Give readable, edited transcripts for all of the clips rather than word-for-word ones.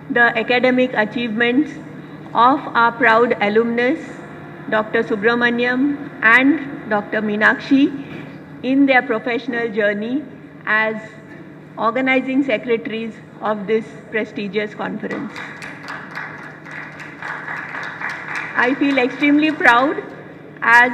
the academic achievements of our proud alumnus, Dr. Subramaniam and Dr. Meenakshi, in their professional journey as organizing secretaries of this prestigious conference. I feel extremely proud as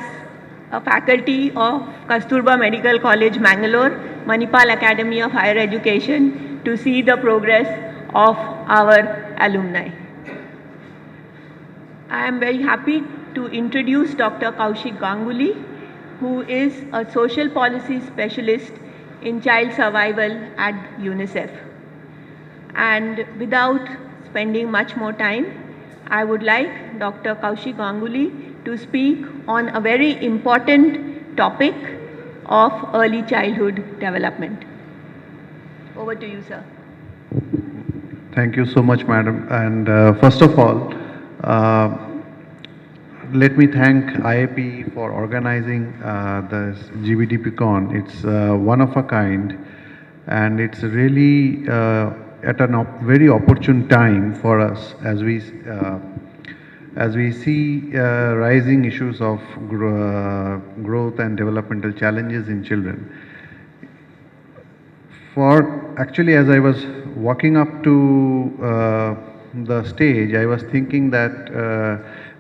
a faculty of Kasturba Medical College, Mangalore, Manipal Academy of Higher Education, to see the progress of our alumni. I am very happy to introduce Dr. Kaushik Ganguly, who is a social policy specialist in child survival at UNICEF. And without spending much more time, I would like Dr. Kaushik Ganguly to speak on a very important topic of early childhood development. Over to you, sir. Thank you so much, madam. And first of all, uh, let me thank IAP for organizing this GDBPCON. It's one of a kind, and it's really at a very opportune time for us as we see rising issues of growth and developmental challenges in children. For actually, as I was walking up to the stage, I was thinking that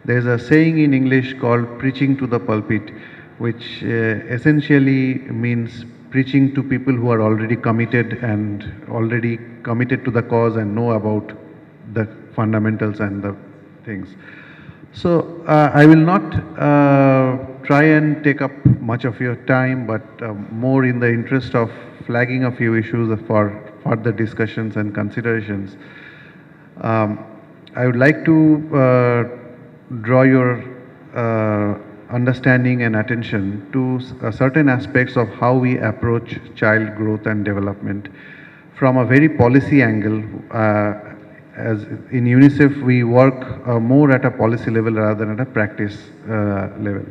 there's a saying in English called preaching to the pulpit, which essentially means preaching to people who are already committed to the cause and know about the fundamentals and the things. So I will not try and take up much of your time, but more in the interest of flagging a few issues for further discussions and considerations. I would like to draw your understanding and attention to certain aspects of how we approach child growth and development from a very policy angle. As in UNICEF, we work more at a policy level rather than at a practice level.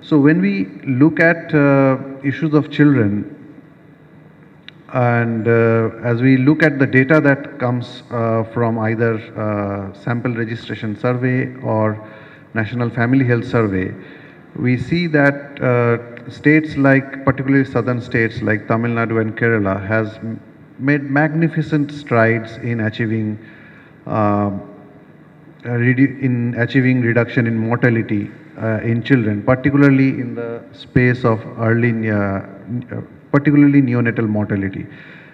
So when we look at issues of children, and as we look at the data that comes from either sample registration survey or National Family Health Survey, we see that states like, particularly southern states like Tamil Nadu and Kerala, has made magnificent strides in achieving reduction in mortality in children, particularly in the space of particularly neonatal mortality,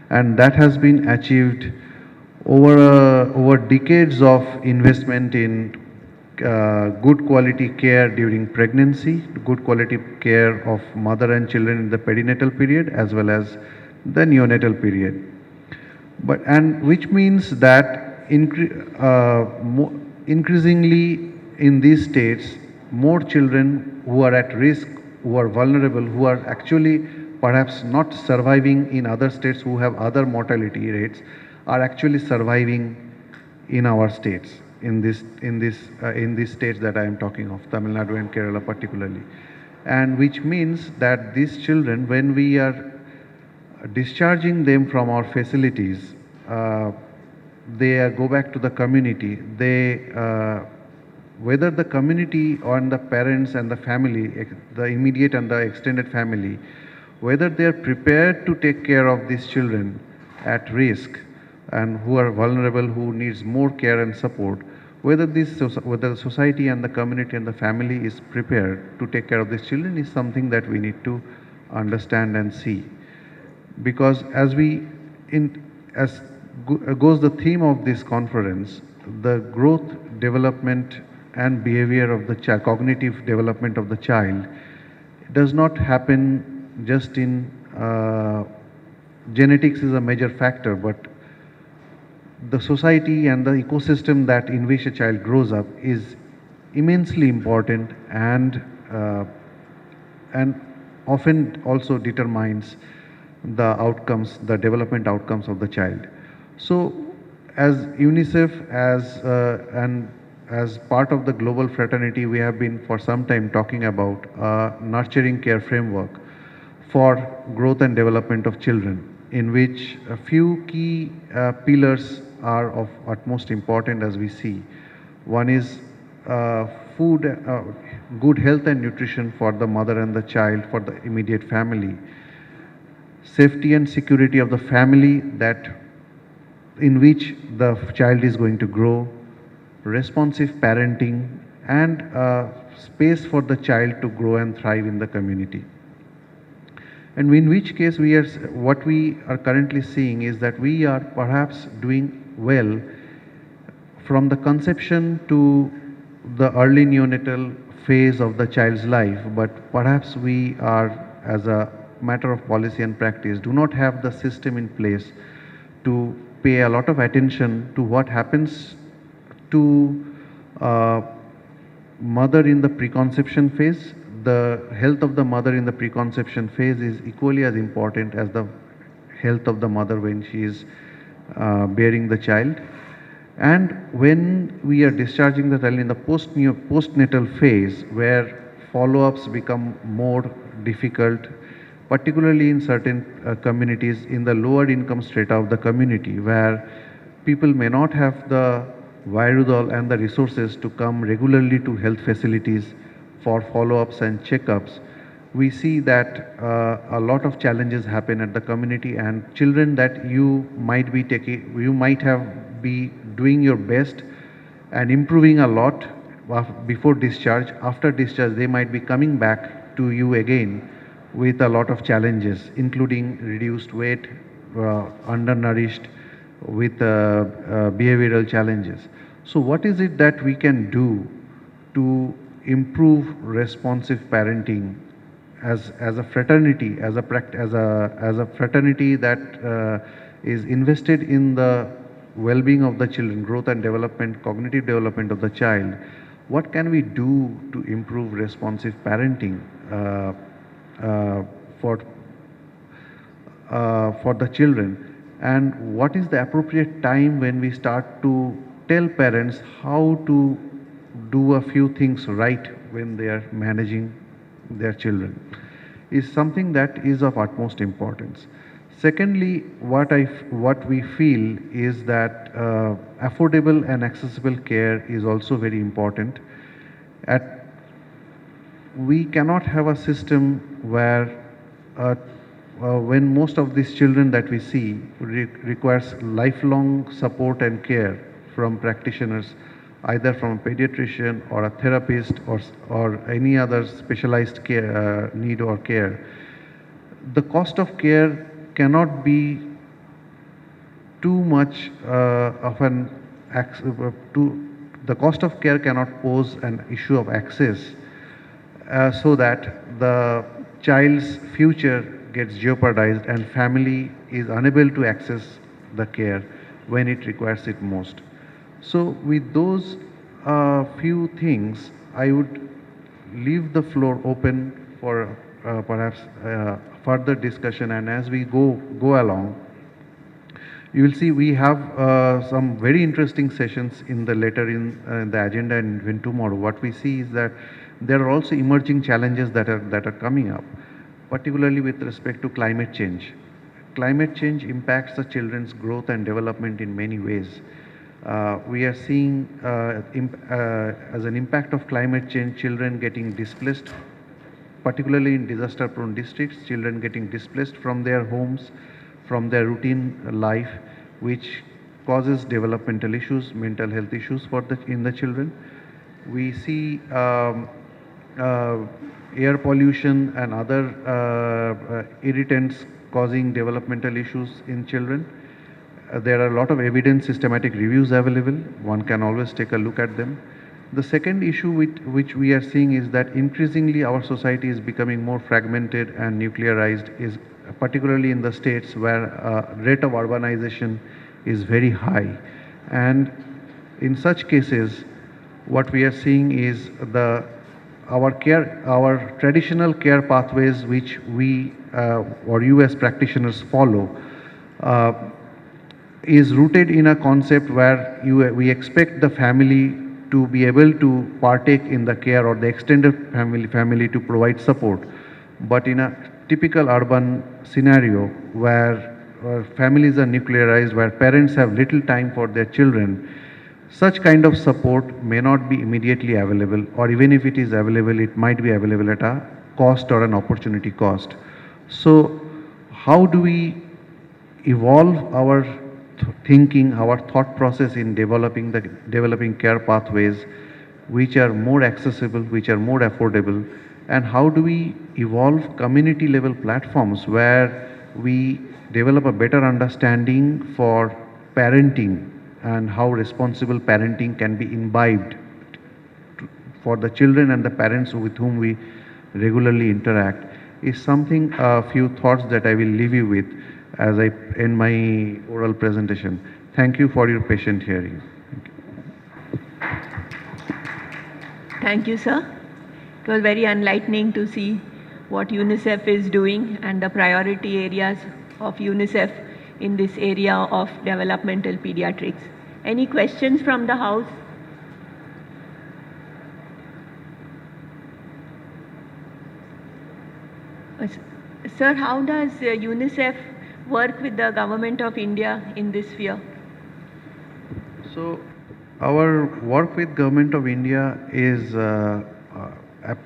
and that has been achieved over decades of investment in good quality care during pregnancy, good quality care of mother and children in the perinatal period as well as the neonatal period. But and which means that increasingly in these states, more children who are at risk, who are vulnerable, who are actually perhaps not surviving in other states, who have other mortality rates, are actually surviving in our states, in these states that I am talking of, Tamil Nadu and Kerala particularly, and which means that these children, when we are discharging them from our facilities, they go back to the community. Whether the community or the parents and the family, the immediate and the extended family, whether they are prepared to take care of these children at risk and who are vulnerable, who needs more care and support, whether the society and the community and the family is prepared to take care of these children is something that we need to understand and see. Because as goes the theme of this conference, the growth, development and behavior of the child, cognitive development of the child, does not happen just in genetics is a major factor, but the society and the ecosystem that in which a child grows up is immensely important and often also determines the outcomes, the development outcomes of the child. So, as UNICEF, as part of the global fraternity, we have been for some time talking about a nurturing care framework for growth and development of children, in which a few key pillars are of utmost importance as we see. One is uh, food, good health and nutrition for the mother and the child, for the immediate family, safety and security of the family that in which the child is going to grow, responsive parenting, and space for the child to grow and thrive in the community. And in which case what we are currently seeing is that we are perhaps doing well from the conception to the early neonatal phase of the child's life, but perhaps we are, as a matter of policy and practice, do not have the system in place to pay a lot of attention to what happens to uh, mother in the preconception phase. The health of the mother in the preconception phase is equally as important as the health of the mother when she is bearing the child. And when we are discharging the child in the postnatal phase, where follow-ups become more difficult, particularly in certain communities in the lower income strata of the community, where people may not have the wherewithal and the resources to come regularly to health facilities for follow-ups and checkups. We see that a lot of challenges happen at the community, and children that you might have be doing your best and improving a lot before discharge. After discharge, they might be coming back to you again with a lot of challenges, including reduced weight, undernourished, with behavioral challenges. So, what is it that we can do to improve responsive parenting as a fraternity, as a fraternity that is invested in the well-being of the children, growth and development, cognitive development of the child? What can we do to improve responsive parenting uh, for for the children, and what is the appropriate time when we start to tell parents how to do a few things right when they are managing their children, is something that is of utmost importance. Secondly, what we feel is that affordable and accessible care is also very important. At We cannot have a system where when most of these children that we see requires lifelong support and care from practitioners, either from a pediatrician or a therapist or any other specialized care, need or care. The cost of care cannot be too much of an the cost of care cannot pose an issue of access, so that the child's future gets jeopardized and family is unable to access the care when it requires it most. So with those few things, I would leave the floor open for perhaps further discussion, and as we go along, you will see we have some very interesting sessions in the the agenda, and even tomorrow. What we see is that there are also emerging challenges that are coming up, particularly with respect to climate change. Climate change impacts the children's growth and development in many ways. We are seeing as an impact of climate change, children getting displaced, particularly in disaster-prone districts, children getting displaced from their homes, from their routine life, which causes developmental issues, mental health issues in the children. We see air pollution and other irritants causing developmental issues in children. There are a lot of evidence systematic reviews available. One can always take a look at them. The second issue which we are seeing is that increasingly our society is becoming more fragmented and nuclearized, is particularly in the states where rate of urbanization is very high. And in such cases, what we are seeing is our traditional care pathways, which we or you as practitioners follow, uh, is rooted in a concept where we expect the family to be able to partake in the care, or the extended family to provide support. But in a typical urban scenario where families are nuclearized, where parents have little time for their children, such kind of support may not be immediately available, or even if it is available, it might be available at a cost or an opportunity cost. So, how do we evolve our thinking, our thought process in developing care pathways which are more accessible, which are more affordable, and how do we evolve community level platforms where we develop a better understanding for parenting and how responsible parenting can be imbibed for the children and the parents with whom we regularly interact is something, a few thoughts that I will leave you with as I end my oral presentation. Thank you for your patient hearing. Thank you, sir. It was very enlightening to see what UNICEF is doing and the priority areas of UNICEF in this area of developmental pediatrics. Any questions from the House? Sir, how does UNICEF work with the Government of India in this sphere? So, our work with Government of India is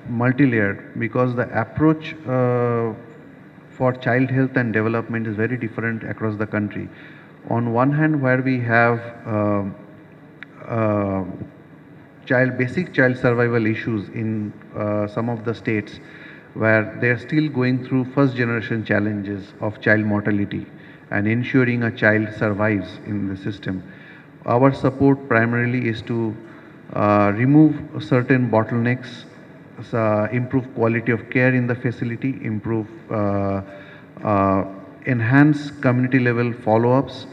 multi-layered because the approach for child health and development is very different across the country. On one hand, where we have basic child survival issues in some of the states where they are still going through first generation challenges of child mortality and ensuring a child survives in the system. Our support primarily is to remove certain bottlenecks, improve quality of care in the facility, enhance community level follow-ups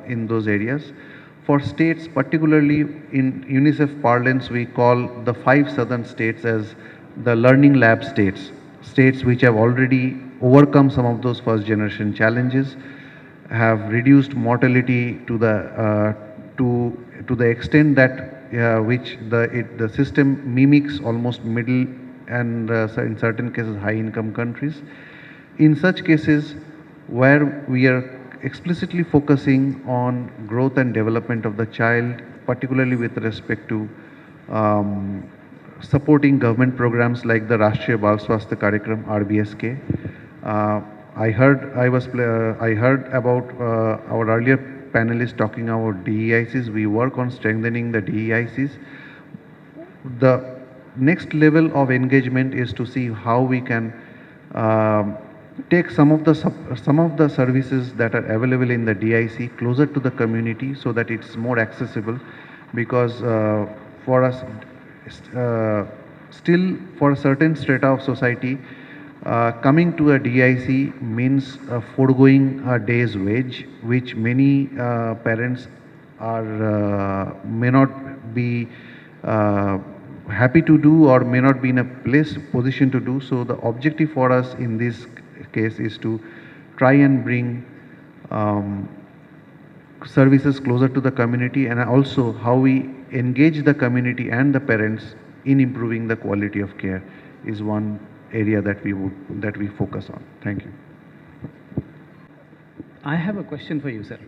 in those areas. For states, particularly in UNICEF parlance, we call the 5 southern states as the learning lab states, states which have already overcome some of those first generation challenges, have reduced mortality to the extent that which the system mimics almost middle and in certain cases high income countries. In such cases where we are explicitly focusing on growth and development of the child, particularly with respect to supporting government programs like the Rashtriya Bal Swasthya Karyakram (RBSK). I heard about our earlier panelists talking about DEICs. We work on strengthening the DEICs. The next level of engagement is to see how we can take some of the services that are available in the DIC closer to the community so that it's more accessible, because for us still for a certain strata of society, coming to a DIC means foregoing a day's wage, which many parents are may not be happy to do or may not be in a position to do. So the objective for us in this case is to try and bring services closer to the community, and also how we engage the community and the parents in improving the quality of care is one area that we focus on. Thank you. I have a question for you, sir.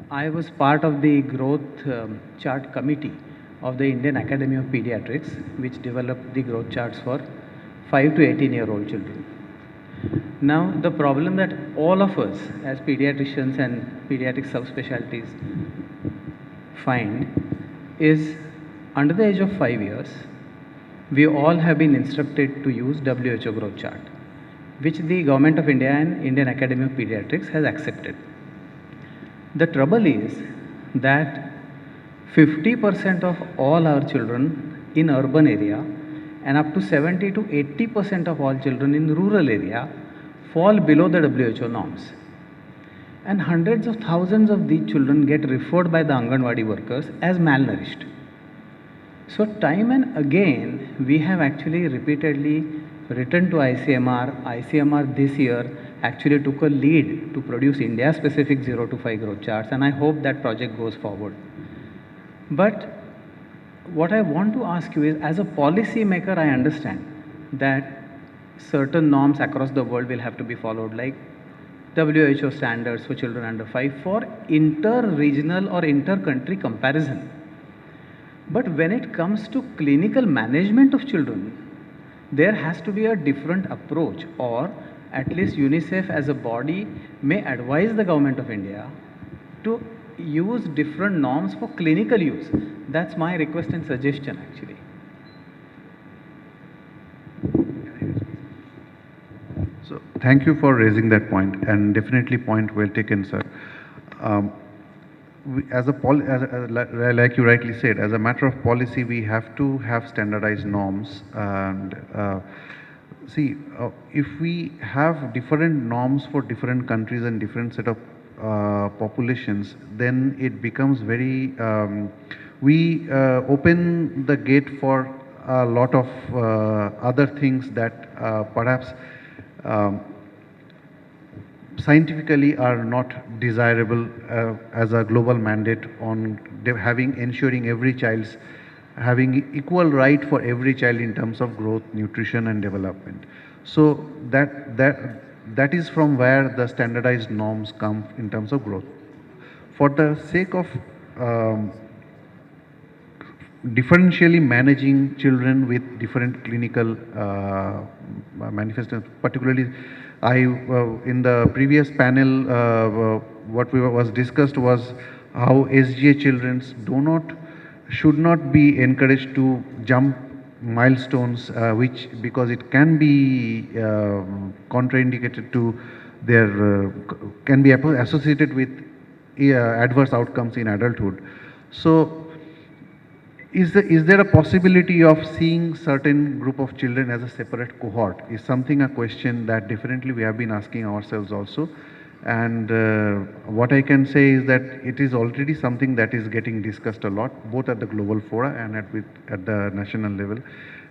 I was part of the growth chart committee of the Indian Academy of Pediatrics, which developed the growth charts for 5 to 18-year-old children. Now, the problem that all of us as pediatricians and pediatric subspecialties find is, under the age of 5 years, we all have been instructed to use WHO growth chart, which the Government of India and Indian Academy of Pediatrics has accepted. The trouble is that 50% of all our children in urban area and up to 70 to 80% of all children in rural area fall below the WHO norms. And hundreds of thousands of these children get referred by the Anganwadi workers as malnourished. So time and again, we have actually repeatedly written to ICMR. ICMR this year actually took a lead to produce India-specific 0 to 5 growth charts, and I hope that project goes forward. But what I want to ask you is, as a policy maker, I understand that certain norms across the world will have to be followed, like WHO standards for children under 5 for inter-regional or inter-country comparison. But when it comes to clinical management of children, there has to be a different approach, or at least UNICEF as a body may advise the government of India to use different norms for clinical use. That's my request and suggestion actually. So thank you for raising that point, and definitely point well taken, sir. Like you rightly said, as a matter of policy, we have to have standardized norms. And if we have different norms for different countries and different set of populations, then it becomes very, we open the gate for a lot of other things that perhaps scientifically are not desirable as a global mandate on ensuring every child's having equal right for every child in terms of growth, nutrition and development. So that is from where the standardized norms come in terms of growth. For the sake of differentially managing children with different clinical manifestations, particularly in the previous panel, what was discussed was how SGA children should not be encouraged to jump milestones, because it can be contraindicated to their, can be associated with adverse outcomes in adulthood. So, is there a possibility of seeing certain group of children as a separate cohort? Is something a question that definitely we have been asking ourselves also. And what I can say is that it is already something that is getting discussed a lot, both at the global fora and at the national level.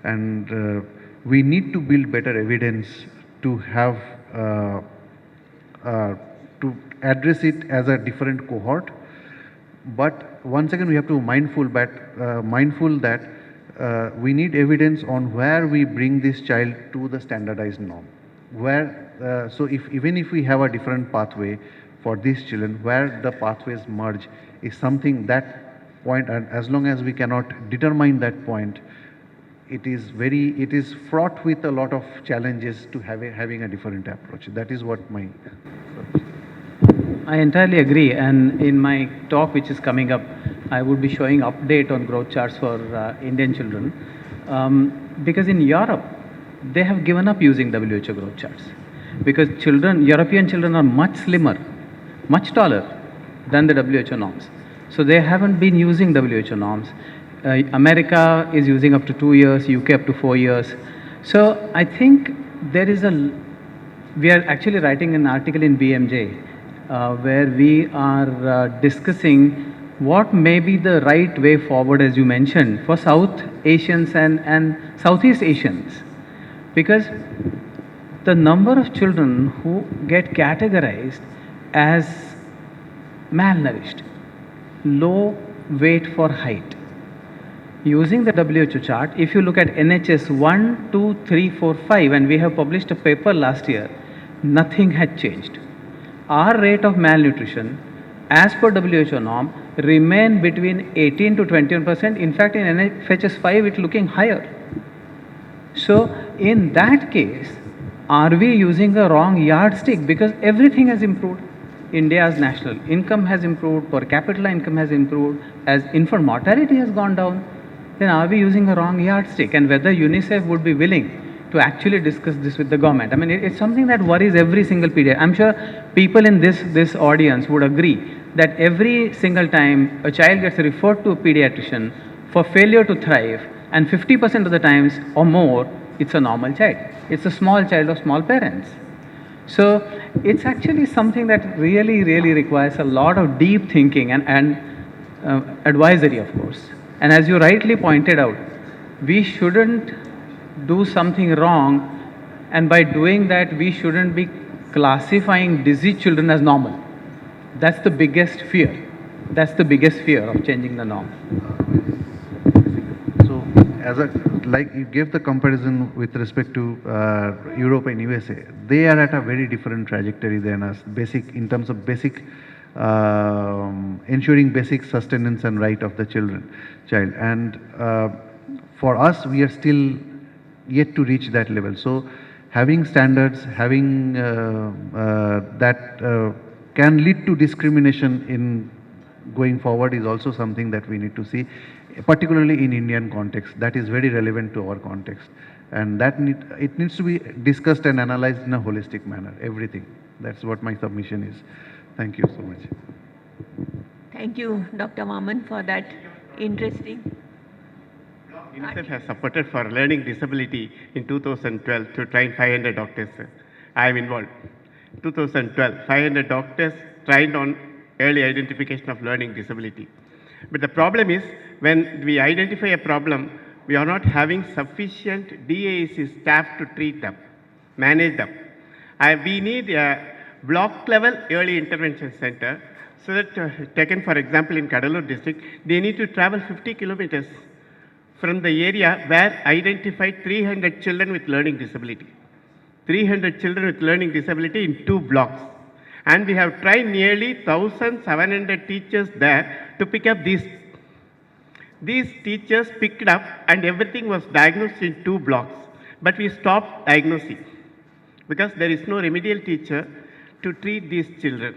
And we need to build better evidence to have to address it as a different cohort. But once again, we have to be mindful that we need evidence on where we bring this child to the standardized norm. Where, so even if we have a different pathway for these children, where the pathways merge is something that point, and as long as we cannot determine that point, it is fraught with a lot of challenges to having a different approach. That is what my. I entirely agree, and in my talk which is coming up, I would be showing update on growth charts for Indian children, because in Europe, they have given up using WHO growth charts, because European children are much slimmer, much taller than the WHO norms. So they haven't been using WHO norms. America is using up to 2 years, UK up to 4 years. So I think we are actually writing an article in BMJ where we are discussing what may be the right way forward, as you mentioned, for South Asians and Southeast Asians. Because the number of children who get categorized as malnourished, low weight for height, using the WHO chart, if you look at NHS 1, 2, 3, 4, 5, and we have published a paper last year, nothing had changed. Our rate of malnutrition, as per WHO norm, remain between 18 to 21%. In fact, in NFHS 5, it's looking higher. So, in that case, are we using a wrong yardstick? Because everything has improved. India's national income has improved, per capita income has improved, as infant mortality has gone down. Then are we using a wrong yardstick? And whether UNICEF would be willing to actually discuss this with the government. I mean, it's something that worries every single pediatrician. I'm sure people in this audience would agree that every single time a child gets referred to a pediatrician for failure to thrive, and 50% of the times or more, it's a normal child. It's a small child of small parents. So it's actually something that really, really requires a lot of deep thinking and advisory, of course. And as you rightly pointed out, we shouldn't do something wrong, and by doing that, we shouldn't be classifying diseased children as normal. That's the biggest fear. That's the biggest fear of changing the norm. So, as a, like you gave the comparison with respect to Europe and USA, they are at a very different trajectory than us, basic, in terms of basic, ensuring basic sustenance and right of the child. And for us, we are still yet to reach that level. So having standards, having that can lead to discrimination in going forward is also something that we need to see, particularly in Indian context. That is very relevant to our context. And that it needs to be discussed and analyzed in a holistic manner, everything. That's what my submission is. Thank you so much. Thank you, Dr. Maman, for that interesting. UNICEF has supported for learning disability in 2012 to train 500 doctors. I am involved. 2012, 500 doctors trained on early identification of learning disability. But the problem is, when we identify a problem, we are not having sufficient DAEC staff to treat them, manage them. We need a block level early intervention center, so that taken for example in Kadalur district, they need to travel 50 kilometers from the area where identified 300 children with learning disability. 300 children with learning disability in 2 blocks. And we have tried nearly 1,700 teachers there to pick up these. These teachers picked up and everything was diagnosed in 2 blocks. But we stopped diagnosing because there is no remedial teacher to treat these children.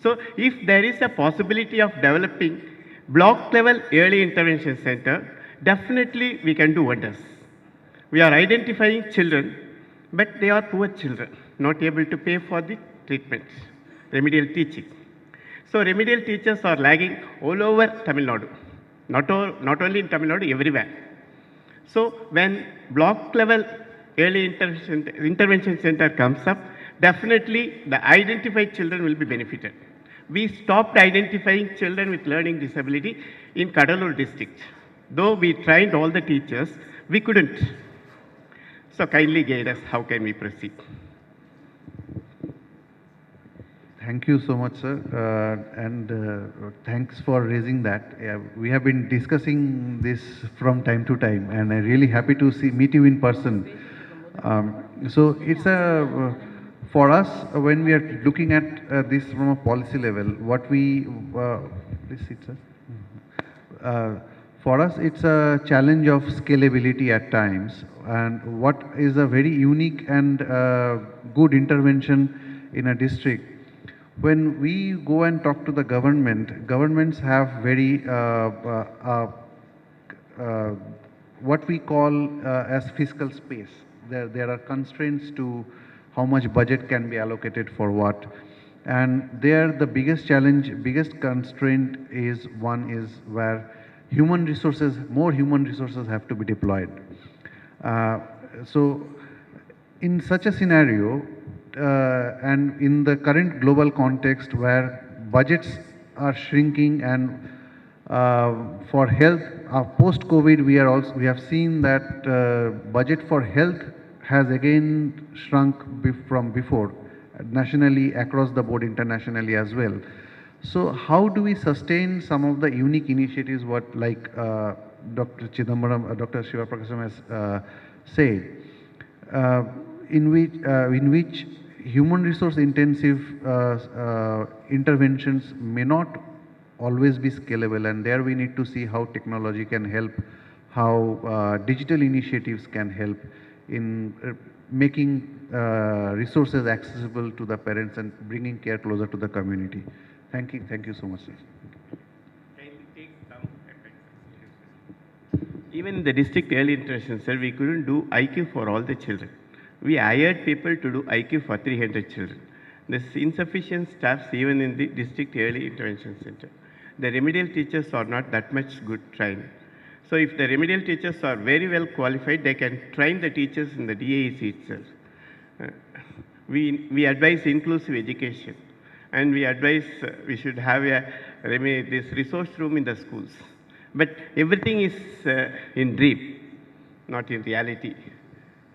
So if there is a possibility of developing block level early intervention center, definitely we can do wonders. We are identifying children, but they are poor children, not able to pay for the treatments, remedial teaching. So remedial teachers are lagging all over Tamil Nadu, not only in Tamil Nadu, everywhere. So when block level early intervention center comes up, definitely the identified children will be benefited. We stopped identifying children with learning disability in Kadalur district. Though we trained all the teachers, we couldn't. So kindly guide us, how can we proceed? Thank you so much, sir, and thanks for raising that. We have been discussing this from time to time, and I'm really happy to meet you in person. So it's for us, when we are looking at this from a policy level, what we, please sit, sir. For us, it's a challenge of scalability at times, and what is a very unique and good intervention in a district. When we go and talk to the government, governments have very what we call as fiscal space. There are constraints to how much budget can be allocated for what. And there the biggest challenge, biggest constraint is where human resources, more human resources have to be deployed. So in such a scenario, and in the current global context where budgets are shrinking, and for health, post-COVID, we have seen that budget for health has again shrunk from before, nationally, across the board, internationally as well. So how do we sustain some of the unique initiatives what like Dr. Chidambaram, Dr. Shiva Prakasam has said, in which human resource intensive interventions may not always be scalable, and there we need to see how technology can help, how digital initiatives can help in making resources accessible to the parents and bringing care closer to the community. Thank you so much, sir. Even in the district early intervention center, we couldn't do IQ for all the children. We hired people to do IQ for 300 children. There's insufficient staffs even in the district early intervention center. The remedial teachers are not that much good trained. So if the remedial teachers are very well qualified, they can train the teachers in the DAEC itself. We advise inclusive education, and we advise we should have this resource room in the schools. But everything is in dream, not in reality.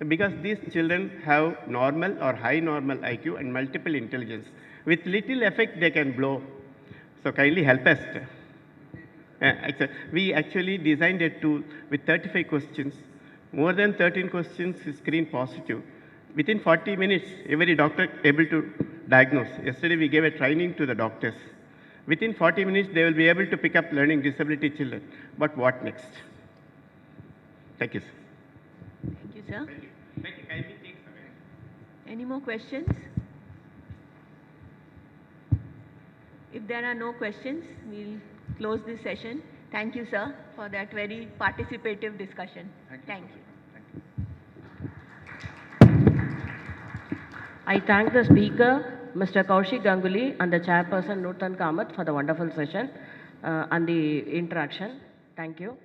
Because these children have normal or high normal IQ and multiple intelligence. With little effect, they can blow. So kindly help us. We actually designed a tool with 35 questions. More than 13 questions screen positive. Within 40 minutes, every doctor able to diagnose. Yesterday, we gave a training to the doctors. Within 40 minutes, they will be able to pick up learning disability children. But what next? Thank you, sir. Thank you, sir. Thank you. Kindly take some. Any more questions? If there are no questions, we'll close this session. Thank you, sir, for that very participative discussion. Thank you. I thank the speaker, Mr. Kaushik Ganguly, and the chairperson, Nutan Kamath, for the wonderful session and the interaction. Thank you.